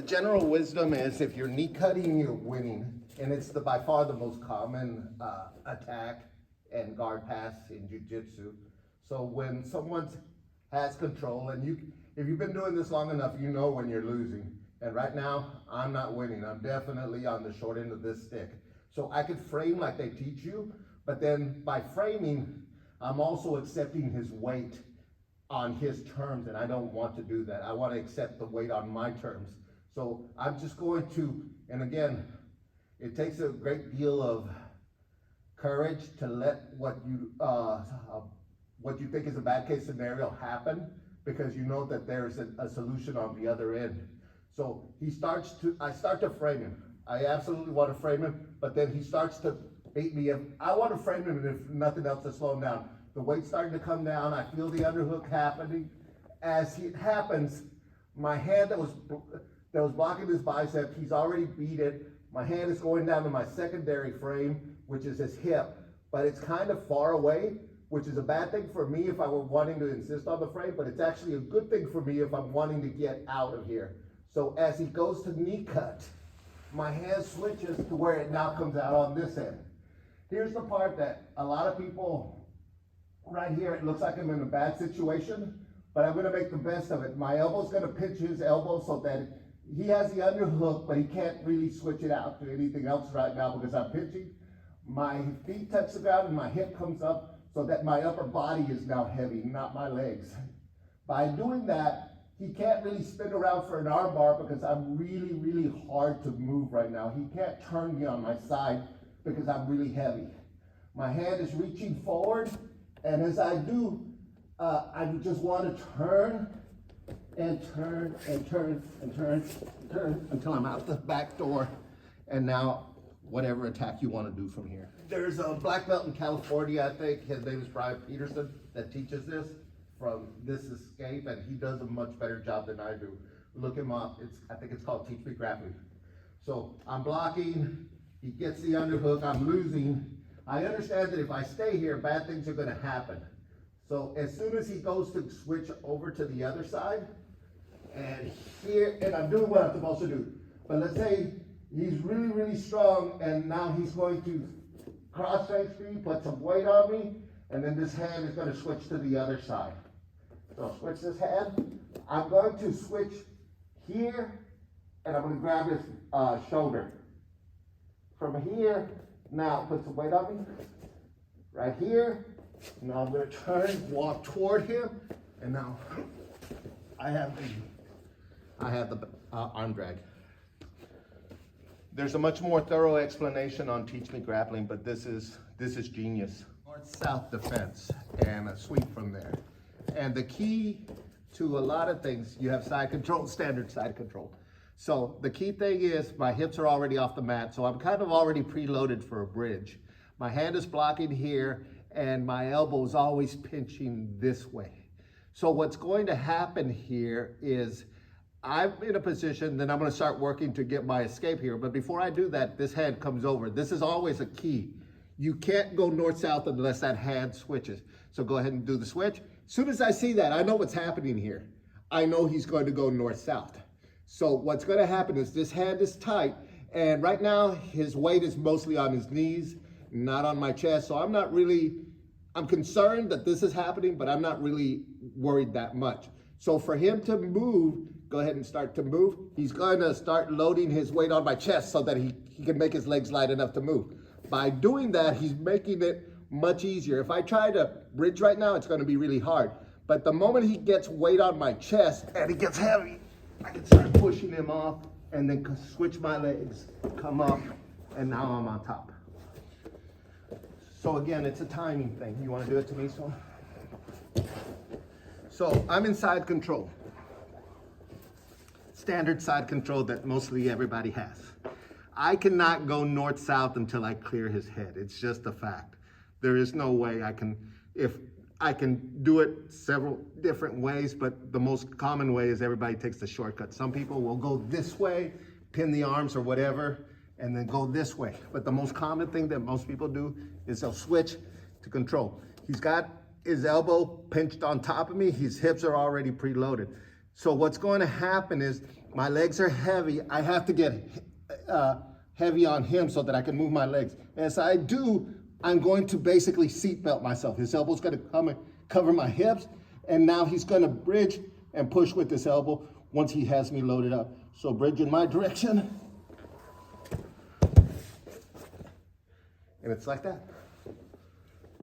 general wisdom is if you're knee cutting, you're winning. And it's by far the most common attack and guard pass in jiu-jitsu. So when someone has control, and if you've been doing this long enough, you know when you're losing. And right now, I'm not winning. I'm definitely on the short end of this stick. So I could frame like they teach you, but then by framing, I'm also accepting his weight on his terms, and I don't want to do that. I want to accept the weight on my terms. So I'm just going to, and again, it takes a great deal of courage to let what you think is a bad case scenario happen, because you know that there's a solution on the other end. So I start to frame him. I absolutely want to frame him, but then he starts to beat me. I want to frame him, and if nothing else, to slow him down. The weight's starting to come down. I feel the underhook happening. As it happens, my hand that was blocking his bicep, he's already beat it. My hand is going down to my secondary frame, which is his hip, but it's kind of far away, which is a bad thing for me if I were wanting to insist on the frame, but it's actually a good thing for me if I'm wanting to get out of here. So as he goes to knee cut, my hand switches to where it now comes out on this end. Here's the part that a lot of people, right here, it looks like I'm in a bad situation, but I'm gonna make the best of it. My elbow's gonna pinch his elbow so that he has the underhook, but he can't really switch it out to anything else right now because I'm pinching. My feet touch the ground and my hip comes up so that my upper body is now heavy, not my legs. By doing that, he can't really spin around for an arm bar because I'm really, really hard to move right now. He can't turn me on my side because I'm really heavy. My hand is reaching forward, and as I do, I just want to turn and turn and turn and turn and turn until I'm out the back door, and now whatever attack you want to do from here. There's a black belt in California, I think, his name is Brian Peterson, that teaches this from This Escape, and he does a much better job than I do. Look him up. I think it's called Teach Me Grappling. So I'm blocking, he gets the underhook, I'm losing. I understand that if I stay here, bad things are going to happen. So as soon as he goes to switch over to the other side, and here, and I'm doing what I'm supposed to do, but let's say he's really, really strong, and now he's going to cross-face me, put some weight on me, and then this hand is going to switch to the other side. So switch this hand. I'm going to switch here, and I'm going to grab his shoulder. From here, now put some weight on me. Right here. Now I'm going to turn, walk toward him, and now I have the arm drag. There's a much more thorough explanation on Teach Me Grappling, but this is genius. North-south defense and a sweep from there. And the key to a lot of things, you have side control, standard side control. So the key thing is my hips are already off the mat, so I'm kind of already preloaded for a bridge. My hand is blocking here, and my elbow is always pinching this way. So what's going to happen here is I'm in a position, then I'm going to start working to get my escape here. But before I do that, this hand comes over. This is always a key. You can't go north-south unless that hand switches. So go ahead and do the switch. As soon as I see that, I know what's happening here. I know he's going to go north-south. So what's going to happen is this hand is tight, and right now his weight is mostly on his knees, not on my chest. So I'm concerned that this is happening, but I'm not really worried that much. So for him to move, go ahead and start to move. He's going to start loading his weight on my chest so that he can make his legs light enough to move. By doing that, he's making it much easier. If I try to bridge right now, it's going to be really hard. But the moment he gets weight on my chest and he gets heavy, I can start pushing him off and then switch my legs, come up, and now I'm on top. So again, it's a timing thing. You want to do it to me, so? So I'm in side control. Standard side control that mostly everybody has. I cannot go north-south until I clear his head. It's just a fact. There is no way I can do it several different ways, but the most common way is everybody takes the shortcut. Some people will go this way, pin the arms or whatever, and then go this way. But the most common thing that most people do is they'll switch to control. He's got his elbow pinched on top of me. His hips are already preloaded. So what's going to happen is My legs are heavy. I have to get heavy on him so that I can move my legs. As I do, I'm going to basically seatbelt myself. His elbow's gonna come and cover my hips, and now he's gonna bridge and push with this elbow once he has me loaded up. So bridge in my direction. And it's like that.